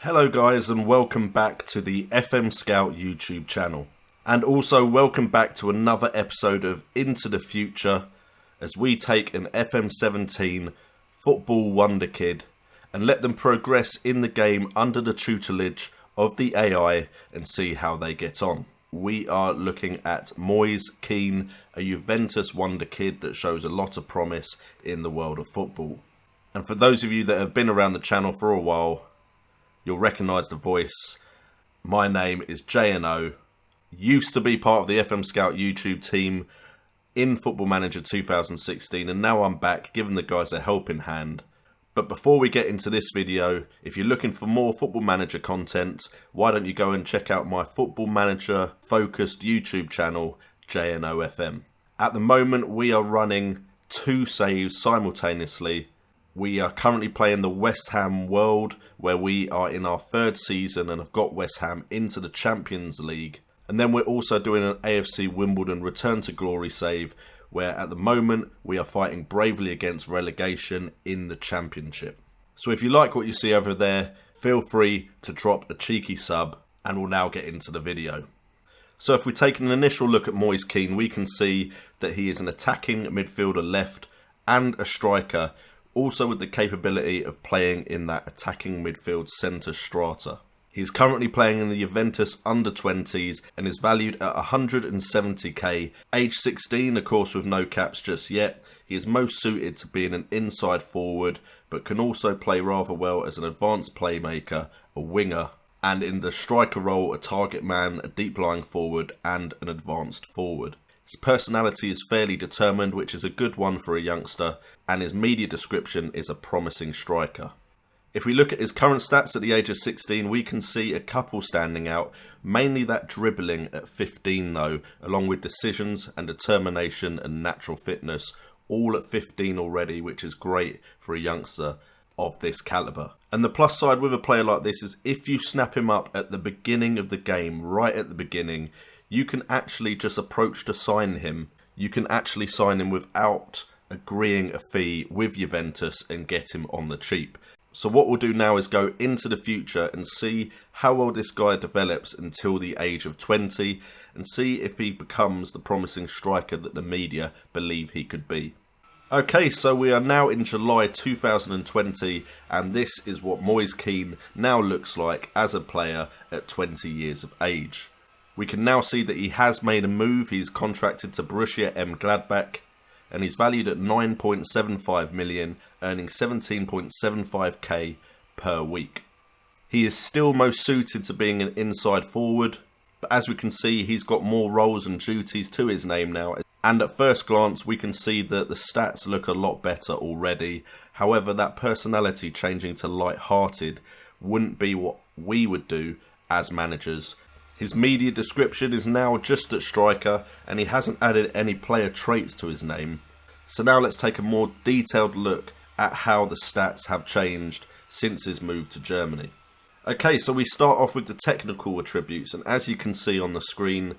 Hello guys, and welcome back to the FM Scout YouTube channel. And also welcome back to another episode of Into the Future, as we take an FM17 football wonder kid and let them progress in the game under the tutelage of the AI and see how they get on. We are looking at Moise Kean, a Juventus wonder kid that shows a lot of promise in the world of football. And for those of you that have been around the channel for a while, you'll recognise the voice. My name is JNO. Used to be part of the FM Scout YouTube team in Football Manager 2016, and now I'm back giving the guys a helping hand. But before we get into this video, if you're looking for more Football Manager content, why don't you go and check out my Football Manager focused YouTube channel, JNOFM. At the moment, we are running 2 saves simultaneously. We are currently playing the West Ham World, where we are in our 3rd season and have got West Ham into the Champions League. And then we're also doing an AFC Wimbledon Return to Glory save, where at the moment we are fighting bravely against relegation in the Championship. So if you like what you see over there, feel free to drop a cheeky sub, and we'll now get into the video. So if we take an initial look at Moise Kean, we can see that he is an attacking midfielder left and a striker, also with the capability of playing in that attacking midfield centre strata. He's currently playing in the Juventus under-20s and is valued at 170k. Age 16, of course, with no caps just yet. He is most suited to being an inside forward, but can also play rather well as an advanced playmaker, a winger, and in the striker role, a target man, a deep-lying forward, and an advanced forward. His personality is fairly determined, which is a good one for a youngster, and his media description is a promising striker. If we look at his current stats at the age of 16, we can see a couple standing out, mainly that dribbling at 15 though, along with decisions and determination and natural fitness, all at 15 already, which is great for a youngster of this calibre. And the plus side with a player like this is if you snap him up at the beginning of the game, right at the beginning, you can actually just approach to sign him. You can actually sign him without agreeing a fee with Juventus and get him on the cheap. So what we'll do now is go into the future and see how well this guy develops until the age of 20 and see if he becomes the promising striker that the media believe he could be. Okay, so we are now in July 2020 and this is what Moise Kean now looks like as a player at 20 years of age. We can now see that he has made a move. He's contracted to Borussia Mönchengladbach and he's valued at 9.75 million, earning 17.75k per week. He is still most suited to being an inside forward, but as we can see, he's got more roles and duties to his name now. And at first glance, we can see that the stats look a lot better already. However, that personality changing to light-hearted wouldn't be what we would do as managers. His media description is now just at striker and he hasn't added any player traits to his name. So now let's take a more detailed look at how the stats have changed since his move to Germany. Okay, so we start off with the technical attributes, and as you can see on the screen,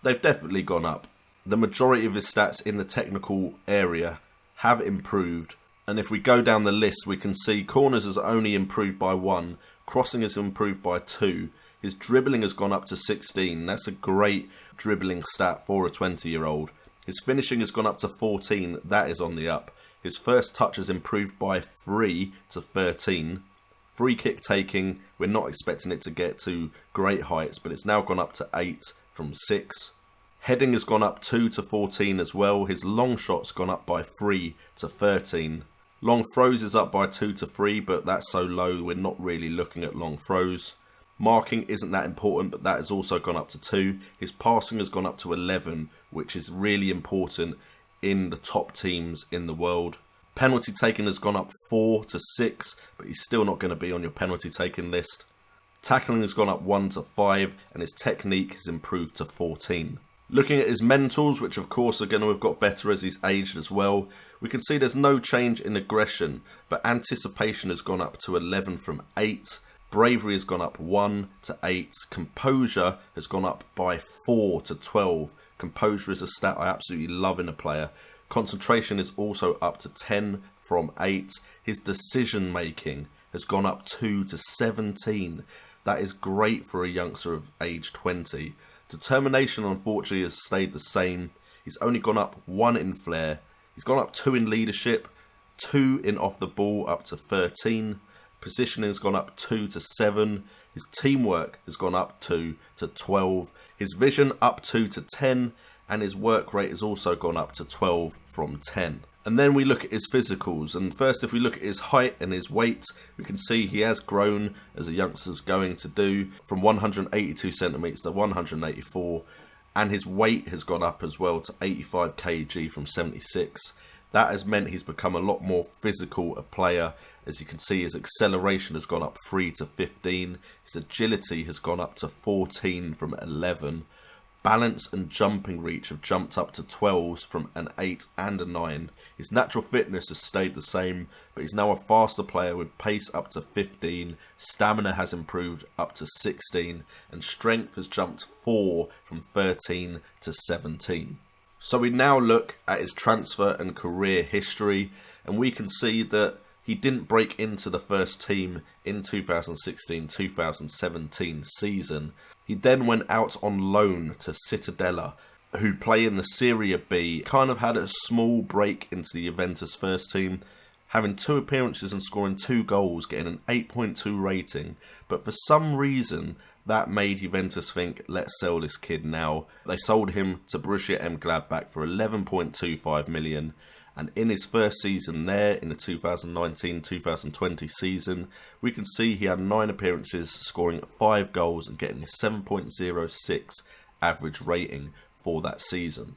they've definitely gone up. The majority of his stats in the technical area have improved, and if we go down the list we can see corners has only improved by 1, crossing has improved by 2, his dribbling has gone up to 16, that's a great dribbling stat for a 20-year-old. His finishing has gone up to 14, that is on the up. His first touch has improved by 3 to 13. Free kick taking, we're not expecting it to get to great heights, but it's now gone up to 8 from 6. Heading has gone up 2 to 14 as well. His long shot's gone up by 3 to 13. Long throws is up by 2 to 3, but that's so low we're not really looking at long throws. Marking isn't that important, but that has also gone up to 2. His passing has gone up to 11, which is really important in the top teams in the world. Penalty taking has gone up 4 to 6, but he's still not going to be on your penalty taking list. Tackling has gone up 1 to 5, and his technique has improved to 14. Looking at his mentals, which of course are going to have got better as he's aged as well, we can see there's no change in aggression, but anticipation has gone up to 11 from 8. Bravery has gone up 1 to 8. Composure has gone up by 4 to 12. Composure is a stat I absolutely love in a player. Concentration is also up to 10 from 8. His decision making has gone up 2 to 17. That is great for a youngster of age 20. Determination, unfortunately, has stayed the same. He's only gone up 1 in flair. He's gone up 2 in leadership, 2 in off the ball, up to 13. Positioning has gone up 2 to 7. His teamwork has gone up 2 to 12. His vision up 2 to 10. And his work rate has also gone up to 12 from 10. And then we look at his physicals. And first, if we look at his height and his weight, we can see he has grown, as a youngster's going to do, from 182 centimetres to 184. And his weight has gone up as well to 85 kg from 76. That has meant he's become a lot more physical a player. As you can see, his acceleration has gone up 3 to 15. His agility has gone up to 14 from 11. Balance and jumping reach have jumped up to 12s from an 8 and a 9. His natural fitness has stayed the same, but he's now a faster player with pace up to 15. Stamina has improved up to 16. And strength has jumped 4 from 13 to 17. So we now look at his transfer and career history, and we can see that he didn't break into the first team in 2016-2017 season. He then went out on loan to Cittadella, who play in the Serie B. Kind of had a small break into the Juventus first team, having 2 appearances and scoring 2 goals, getting an 8.2 rating. But for some reason, that made Juventus think, let's sell this kid now. They sold him to Borussia Mönchengladbach for 11.25 million. And in his first season there, in the 2019-2020 season, we can see he had 9 appearances, scoring 5 goals and getting a 7.06 average rating for that season.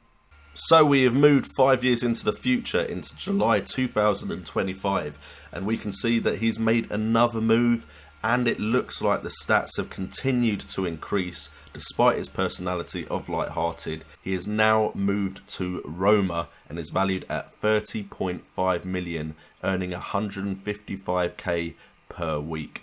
So we have moved 5 years into the future, into July 2025, and we can see that he's made another move, and it looks like the stats have continued to increase despite his personality of light-hearted. He has now moved to Roma and is valued at 30.5 million, earning 155k per week.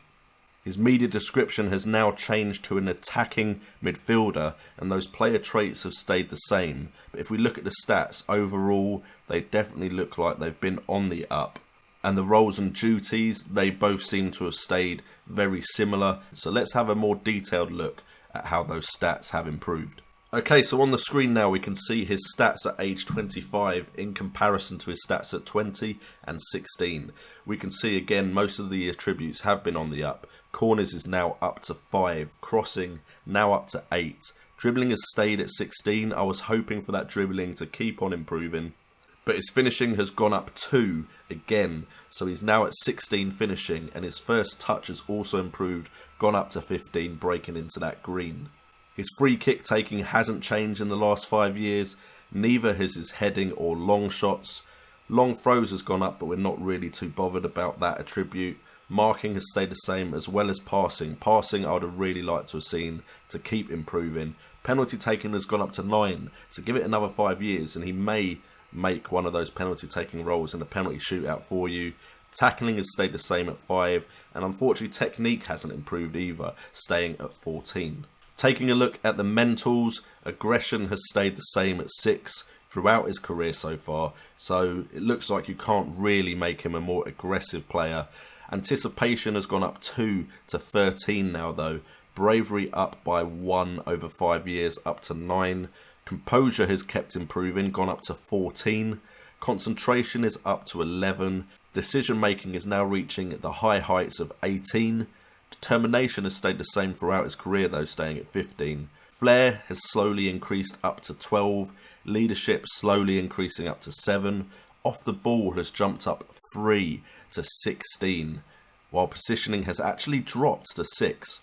His media description has now changed to an attacking midfielder, and those player traits have stayed the same. But if we look at the stats overall, they definitely look like they've been on the up. And the roles and duties, they both seem to have stayed very similar. So let's have a more detailed look at how those stats have improved. Okay, so on the screen now we can see his stats at age 25 in comparison to his stats at 20 and 16. We can see again most of the attributes have been on the up. Corners is now up to 5, crossing now up to 8. Dribbling has stayed at 16. I was hoping for that dribbling to keep on improving, but his finishing has gone up 2 again, so he's now at 16 finishing, and his first touch has also improved, gone up to 15, breaking into that green. His free kick taking hasn't changed in the last 5 years, neither has his heading or long shots. Long throws has gone up, but we're not really too bothered about that attribute. Marking has stayed the same, as well as passing. Passing I would have really liked to have seen to keep improving. Penalty taking has gone up to 9, so give it another 5 years and he may make one of those penalty taking roles in a penalty shootout for you. Tackling has stayed the same at 5, and unfortunately technique hasn't improved either, staying at 14. Taking a look at the mentals, aggression has stayed the same at 6 throughout his career so far, so it looks like you can't really make him a more aggressive player. Anticipation has gone up 2 to 13 now though. Bravery up by 1 over 5 years, up to 9. Composure has kept improving, gone up to 14. Concentration is up to 11. Decision making is now reaching the high heights of 18. Determination has stayed the same throughout his career though, staying at 15. Flair has slowly increased up to 12. Leadership slowly increasing up to 7. Off the ball has jumped up 3 to 16, while positioning has actually dropped to 6.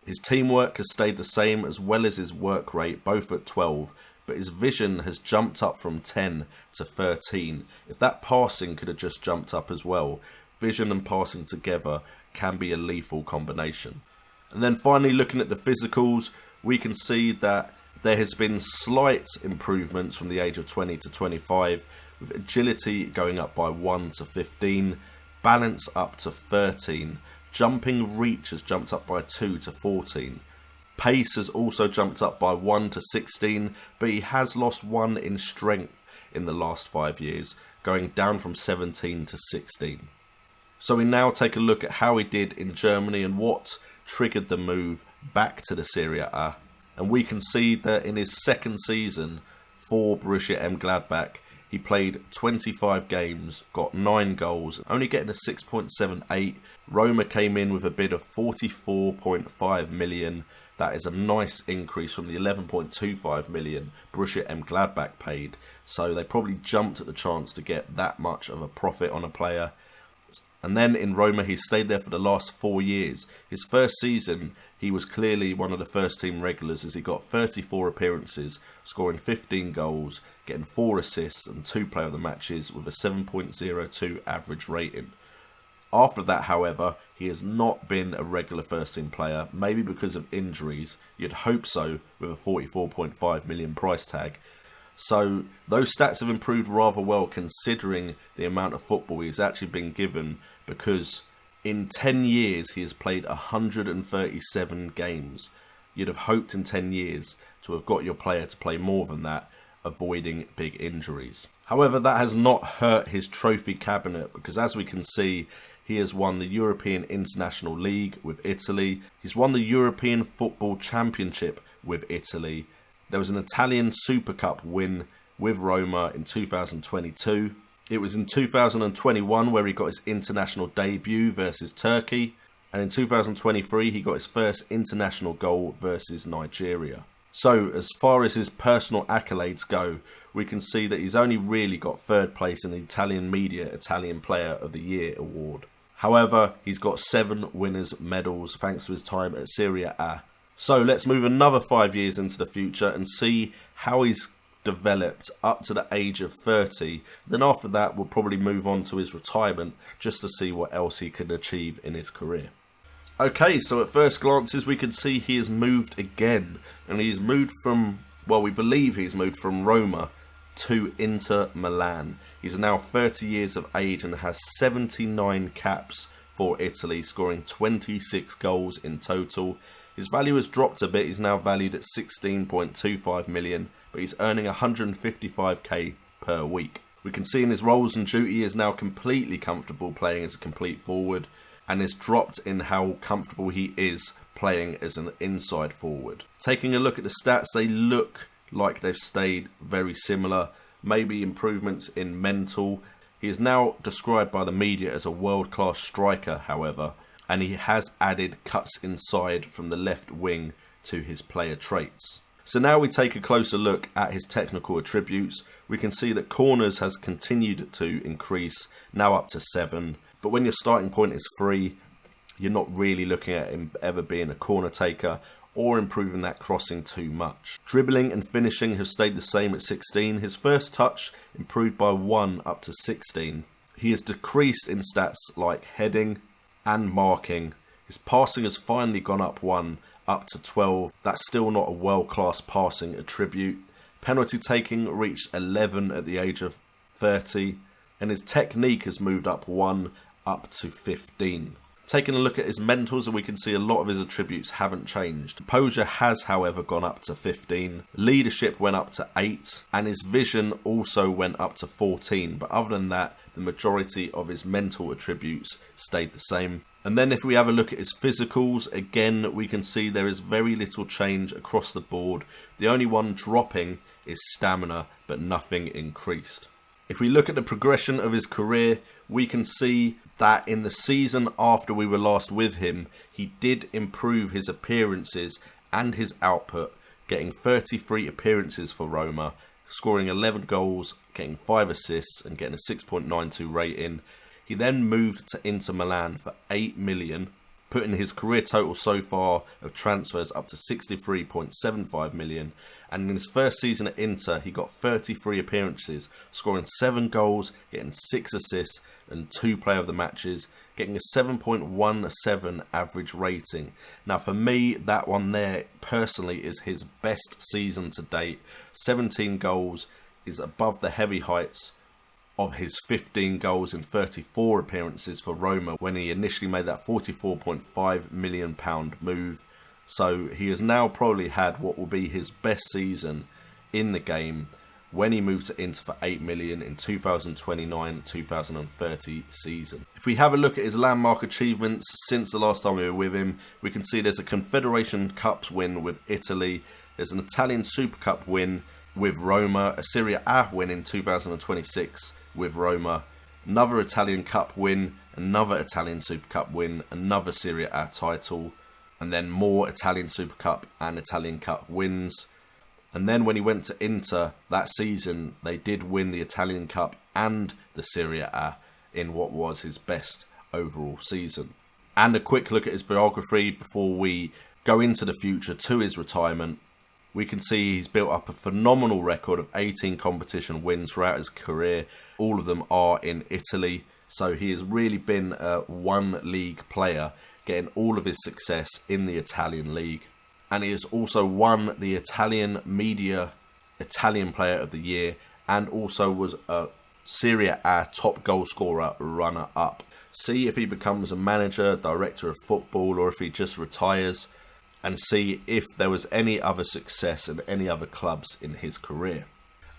His teamwork has stayed the same, as well as his work rate, both at 12, but his vision has jumped up from 10 to 13. If that passing could have just jumped up as well, vision and passing together can be a lethal combination. And then finally, looking at the physicals, we can see that there has been slight improvements from the age of 20 to 25, with agility going up by 1 to 15, balance up to 13, jumping reach has jumped up by 2 to 14. Pace has also jumped up by 1 to 16, but he has lost 1 in strength in the last 5 years, going down from 17 to 16. So we now take a look at how he did in Germany and what triggered the move back to the Serie A. And we can see that in his second season for Borussia Mönchengladbach, he played 25 games, got 9 goals, only getting a 6.78. Roma came in with a bid of 44.5 million. That is a nice increase from the 11.25 million Borussia Mönchengladbach paid. So they probably jumped at the chance to get that much of a profit on a player. And then in Roma, he stayed there for the last 4 years. His first season, he was clearly one of the first team regulars as he got 34 appearances, scoring 15 goals, getting 4 assists and 2 player of the matches with a 7.02 average rating. After that, however, he has not been a regular first team player, maybe because of injuries. You'd hope so with a 44.5 million price tag. So those stats have improved rather well considering the amount of football he's actually been given, because in 10 years he has played 137 games. You'd have hoped in 10 years to have got your player to play more than that, avoiding big injuries. However, that has not hurt his trophy cabinet, because as we can see, he has won the European International League with Italy. He's won the European Football Championship with Italy. There was an Italian Super Cup win with Roma in 2022. It was in 2021 where he got his international debut versus Turkey. And in 2023 he got his first international goal versus Nigeria. So as far as his personal accolades go, we can see that he's only really got 3rd place in the Italian Media Italian Player of the Year award. However, he's got 7 winners' medals thanks to his time at Serie A. So let's move another 5 years into the future and see how he's developed up to the age of 30. Then after that, we'll probably move on to his retirement just to see what else he can achieve in his career. Okay, so at first glances, we can see he has moved again. And he's moved from, well, we believe he's moved from Roma to Inter Milan. He's now 30 years of age and has 79 caps for Italy, scoring 26 goals in total. His value has dropped a bit. He's now valued at 16.25 million, but he's earning 155k per week. We can see in his roles and duty he is now completely comfortable playing as a complete forward, and has dropped in how comfortable he is playing as an inside forward. Taking a look at the stats, they look like they've stayed very similar. Maybe improvements in mental. He is now described by the media as a world-class striker, however, and he has added cuts inside from the left wing to his player traits. So now we take a closer look at his technical attributes. We can see that corners has continued to increase, now up to 7. But when your starting point is 3, you're not really looking at him ever being a corner taker or improving that crossing too much. Dribbling and finishing has stayed the same at 16. His first touch improved by 1 up to 16. He has decreased in stats like heading and marking. His passing has finally gone up 1 up to 12. That's still not a world-class passing attribute. Penalty taking reached 11 at the age of 30, and his technique has moved up 1 up to 15. Taking a look at his mentals, we can see a lot of his attributes haven't changed. Composure has, however, gone up to 15. Leadership went up to 8, and his vision also went up to 14. But other than that, the majority of his mental attributes stayed the same. And then if we have a look at his physicals, again, we can see there is very little change across the board. The only one dropping is stamina, but nothing increased. If we look at the progression of his career, we can see that in the season after we were last with him, he did improve his appearances and his output, getting 33 appearances for Roma, scoring 11 goals, getting 5 assists and getting a 6.92 rating. He then moved to Inter Milan for 8 million, putting his career total so far of transfers up to 63.75 million. And in his first season at Inter, he got 33 appearances, scoring 7 goals, getting 6 assists and 2 player of the matches, getting a 7.17 average rating. Now for me, that one there personally is his best season to date. 17 goals is above the heavy heights of his 15 goals in 34 appearances for Roma when he initially made that £44.5 million move. So he has now probably had what will be his best season in the game. when he moved to Inter for 8 million in 2029-2030 season. If we have a look at his landmark achievements since the last time we were with him, we can see there's a Confederation Cup win with Italy, there's an Italian Super Cup win with Roma, a Serie A win in 2026 with Roma, another Italian Cup win, another Italian Super Cup win, another Serie A title, and then more Italian Super Cup and Italian Cup wins. And then when he went to Inter that season, they did win the Italian Cup and the Serie A in what was his best overall season. And a quick look at his biography before we go into the future to his retirement. We can see he's built up a phenomenal record of 18 competition wins throughout his career. All of them are in Italy. So he has really been a one league player, getting all of his success in the Italian league. And he has also won the Italian Media Italian Player of the Year and also was a Serie A top goal scorer runner-up. See if he becomes a manager, director of football, or if he just retires, and see if there was any other success in any other clubs in his career.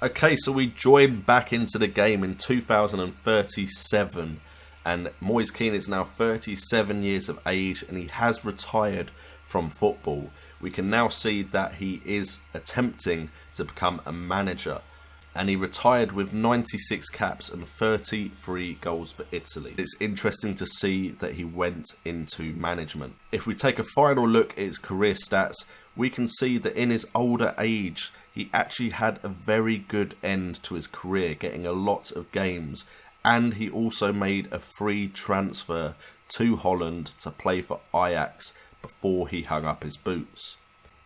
Okay, so we join back into the game in 2037, and Moise Kean is now 37 years of age and he has retired from football. We can now see that he is attempting to become a manager, and he retired with 96 caps and 33 goals for Italy. It's interesting to see that he went into management. If we take a final look at his career stats, we can see that in his older age, he actually had a very good end to his career, getting a lot of games, and he also made a free transfer to Holland to play for Ajax before he hung up his boots.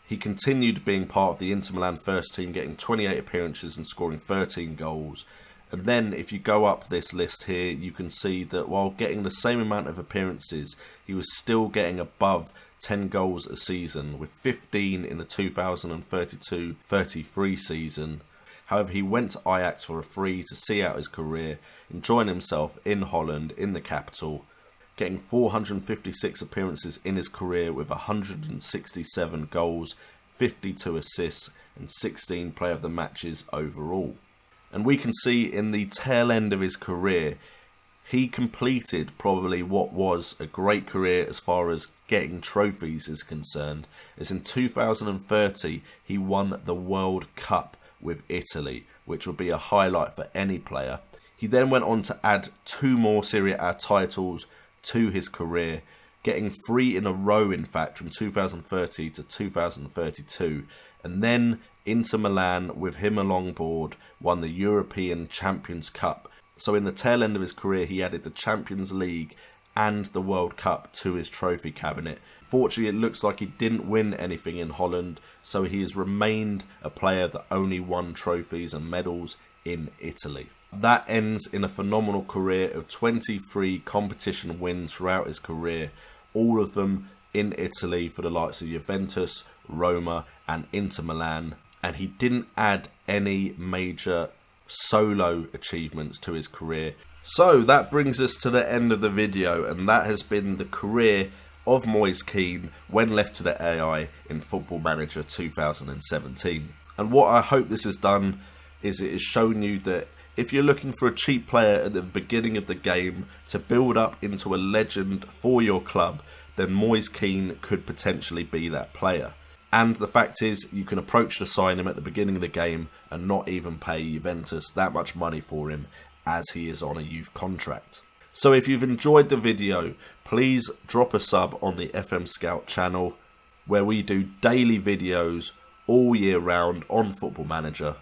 He continued being part of the Inter Milan first team, getting 28 appearances and scoring 13 goals. And then if you go up this list here, you can see that while getting the same amount of appearances, he was still getting above 10 goals a season, with 15 in the 2032-33 season. However, he went to Ajax for a free to see out his career, enjoying himself in Holland, in the capital, getting 456 appearances in his career with 167 goals, 52 assists and 16 player of the matches overall. And we can see in the tail end of his career, he completed probably what was a great career as far as getting trophies is concerned, as in 2030 he won the World Cup with Italy, which would be a highlight for any player. He then went on to add 2 more Serie A titles to his career, getting 3 in a row in fact from 2030 to 2032, and then Inter Milan with him along board won the European Champions Cup. So in the tail end of his career he added the Champions League and the World Cup to his trophy cabinet. Fortunately, it looks like he didn't win anything in Holland, so he has remained a player that only won trophies and medals in Italy. That ends in a phenomenal career of 23 competition wins throughout his career, all of them in Italy for the likes of Juventus, Roma and Inter Milan, and he didn't add any major solo achievements to his career. So that brings us to the end of the video, and that has been the career of Moise Kean when left to the AI in Football Manager 2017. And what I hope this has done is it has shown you that if you're looking for a cheap player at the beginning of the game to build up into a legend for your club, then Moise Kean could potentially be that player. And the fact is, you can approach to sign him at the beginning of the game and not even pay Juventus that much money for him, as he is on a youth contract. So if you've enjoyed the video, please drop a sub on the FM Scout channel, where we do daily videos all year round on Football Manager.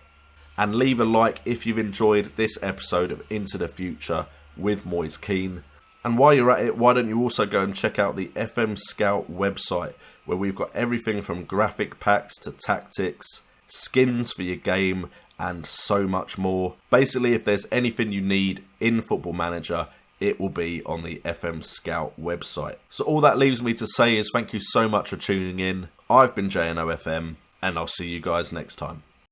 And leave a like if you've enjoyed this episode of Into the Future with Moise Kean. And while you're at it, why don't you also go and check out the FM Scout website, where we've got everything from graphic packs to tactics, skins for your game, and so much more. Basically, if there's anything you need in Football Manager, it will be on the FM Scout website. So all that leaves me to say is thank you so much for tuning in. I've been JNOFM, and I'll see you guys next time.